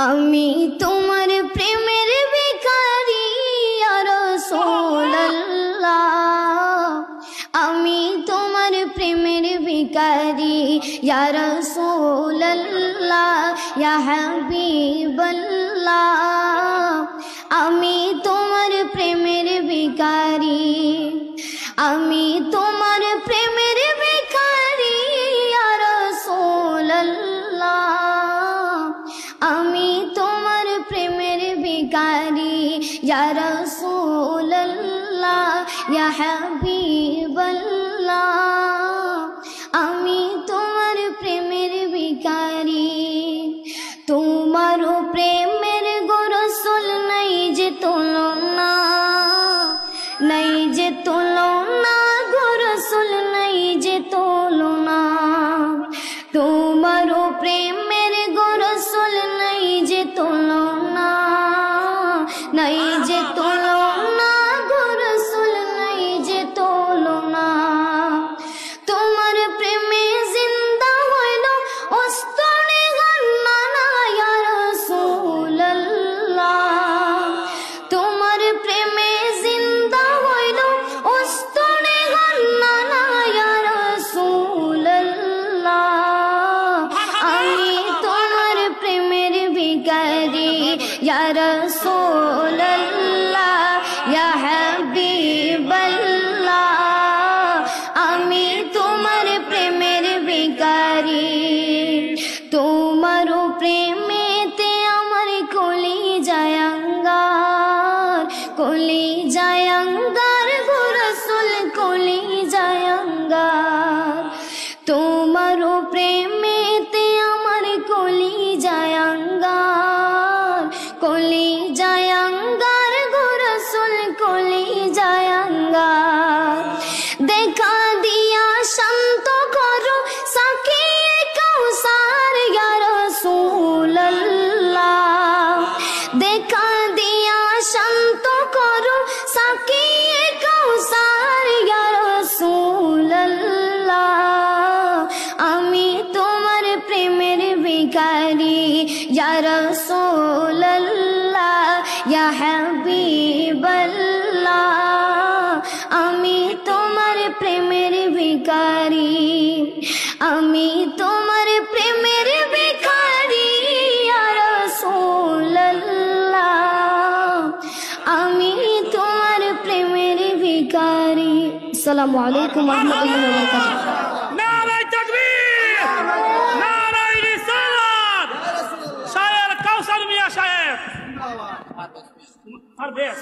আমি তোমার প্রেমের ভিখারি ইয়া রাসূলুল্লাহ, আমি তোমার প্রেমের ভিখারি ইয়া রাসূলুল্লাহ, ইয়া হাবিবাল্লাহ, আমি তোমার প্রেমের ভিখারি, আমি তোমার প্রেমের ভিখারি ইয়া রাসূলুল্লাহ, আমি তোমার প্রেমের ভিখারি ইয়া রাসূলুল্লাহ, ইয়া হাবিবাল্লাহ, আমি তোমার প্রেমের ভিখারি। তোমার প্রেমের গো রাসূল নাই যে তুলনা, নাই যে তুলনা গো রাসূল নাই যে তুলনা, তোমার প্রেমের গো রাসূল নাই যে তুলনা, নাই যে তুলনা গো রাসূল নাই যে তুলনা। তোমার প্রেমে জিন্দা হইল অস্তরে গান্নানা ইয়া রাসূলুল্লাহ, তোমার প্রেমে জিন্দা হইল অস্তরে গান্নানা ইয়া রাসূলুল্লাহ, আমি তোমার প্রেমের ভিখারি ইয়া রাসূলুল্লাহ, ইয়া হাবিবাল্লাহ, আমি তোমার প্রেমের ভিখারি। তোমার প্রেমেতে আমার কলি জায়াঙ্গার, কলি জায়াঙ্গার গো রাসূল কলি জায়াঙ্গার, তোমার প্রেমেতে আমার কলি জায়াঙ্গার, কলি জায়াঙ্গার গো রাসূল কলি জায়াঙ্গার। দেখা দিয়া শান্ত করো সাকিয়ে কাউসার ইয়া রাসূলুল্লাহ, দেখা দিয়া শান্ত করো সাকিয়ে কাউসার ইয়া রাসূলুল্লাহ, আমি তোমার প্রেমের ভিখারি ইয়া রাসূলুল্লাহ, ইয়া হাবিবাল্লাহ, আমি তোমার প্রেমের ভিখারি, আমি তোমার প্রেমের ভিখারি ইয়া রাসূলুল্লাহ, আমি তোমার প্রেমের ভিখারি। আসসালামু আলাইকুম ওয়া রাহমাতুল্লাহি ওয়া বারাকাতুহু। নারায়ে তাকবীর, নারায়ে রিসালাত। শায়ের কাউসার মিয়া সাহেব আর বেশ